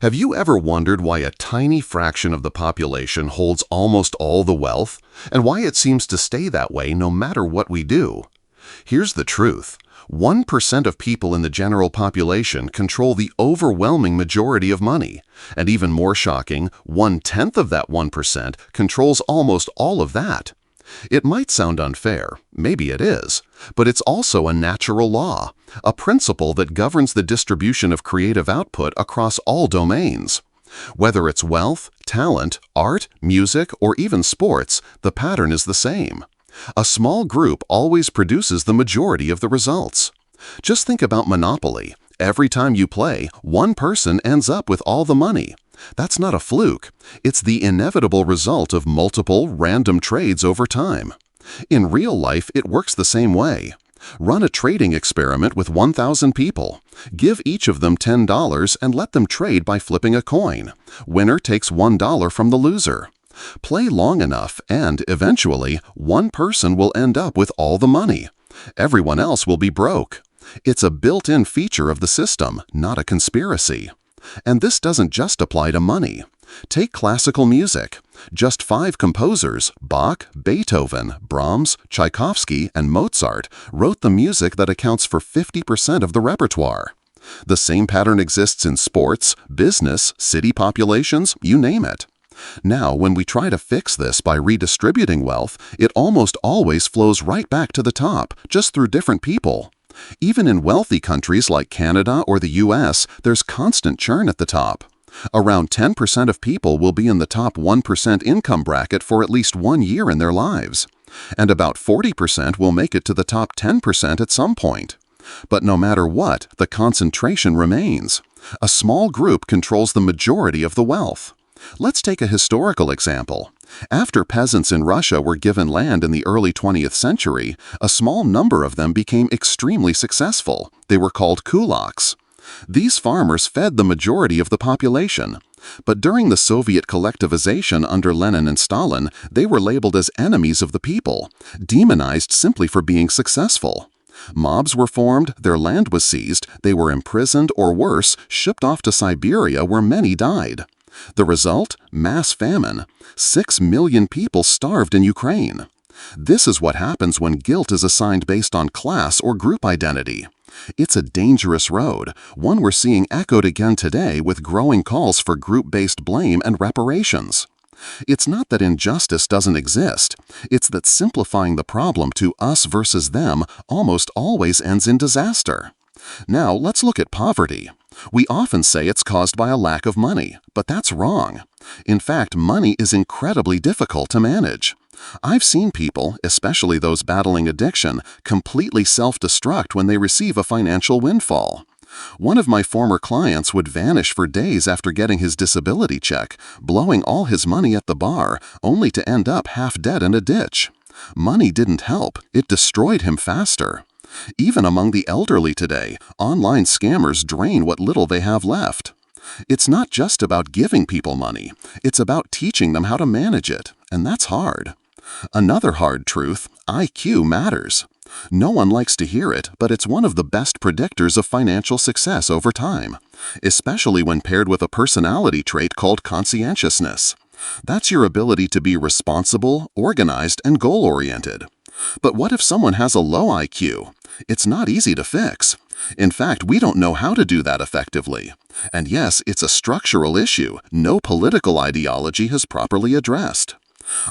Have you ever wondered why a tiny fraction of the population holds almost all the wealth, and why it seems to stay that way no matter what we do? Here's the truth. 1% of people in the general population control the overwhelming majority of money. And even more shocking, 1/10 of that 1% controls almost all of that. It might sound unfair, maybe it is, but it's also a natural law, a principle that governs the distribution of creative output across all domains. Whether it's wealth, talent, art, music, or even sports, the pattern is the same. A small group always produces the majority of the results. Just think about Monopoly. Every time you play, one person ends up with all the money. That's not a fluke. It's the inevitable result of multiple, random trades over time. In real life, it works the same way. Run a trading experiment with 1,000 people. Give each of them $10 and let them trade by flipping a coin. Winner takes $1 from the loser. Play long enough and, eventually, one person will end up with all the money. Everyone else will be broke. It's a built-in feature of the system, not a conspiracy. And this doesn't just apply to money. Take classical music. Just 5 composers, Bach, Beethoven, Brahms, Tchaikovsky, and Mozart, wrote the music that accounts for 50% of the repertoire. The same pattern exists in sports, business, city populations, you name it. Now, when we try to fix this by redistributing wealth, it almost always flows right back to the top, just through different people. Even in wealthy countries like Canada or the US, there's constant churn at the top. Around 10% of people will be in the top 1% income bracket for at least 1 year in their lives. And about 40% will make it to the top 10% at some point. But no matter what, the concentration remains. A small group controls the majority of the wealth. Let's take a historical example. After peasants in Russia were given land in the early 20th century, a small number of them became extremely successful. They were called kulaks. These farmers fed the majority of the population. But during the Soviet collectivization under Lenin and Stalin, they were labeled as enemies of the people, demonized simply for being successful. Mobs were formed, their land was seized, they were imprisoned or worse, shipped off to Siberia where many died. The result? Mass famine. 6 million people starved in Ukraine. This is what happens when guilt is assigned based on class or group identity. It's a dangerous road, one we're seeing echoed again today with growing calls for group-based blame and reparations. It's not that injustice doesn't exist, it's that simplifying the problem to us versus them almost always ends in disaster. Now, let's look at poverty. We often say it's caused by a lack of money, but that's wrong. In fact, money is incredibly difficult to manage. I've seen people, especially those battling addiction, completely self-destruct when they receive a financial windfall. One of my former clients would vanish for days after getting his disability check, blowing all his money at the bar, only to end up half dead in a ditch. Money didn't help, it destroyed him faster. Even among the elderly today, online scammers drain what little they have left. It's not just about giving people money, it's about teaching them how to manage it, and that's hard. Another hard truth, IQ matters. No one likes to hear it, but it's one of the best predictors of financial success over time, especially when paired with a personality trait called conscientiousness. That's your ability to be responsible, organized, and goal-oriented. But what if someone has a low IQ? It's not easy to fix. In fact, we don't know how to do that effectively. And yes, it's a structural issue no political ideology has properly addressed.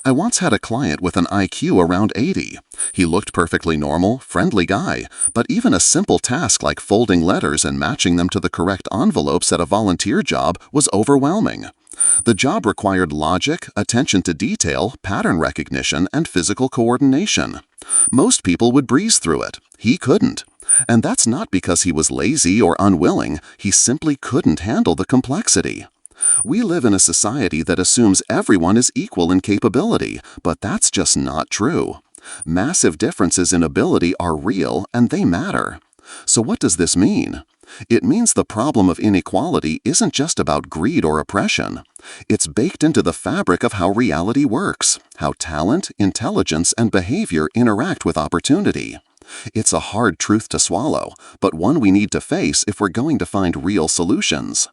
I once had a client with an IQ around 80. He looked perfectly normal, friendly guy, but even a simple task like folding letters and matching them to the correct envelopes at a volunteer job was overwhelming. The job required logic, attention to detail, pattern recognition, and physical coordination. Most people would breeze through it. He couldn't. And that's not because he was lazy or unwilling, he simply couldn't handle the complexity. We live in a society that assumes everyone is equal in capability, but that's just not true. Massive differences in ability are real and they matter. So what does this mean? It means the problem of inequality isn't just about greed or oppression. It's baked into the fabric of how reality works, how talent, intelligence, and behavior interact with opportunity. It's a hard truth to swallow, but one we need to face if we're going to find real solutions.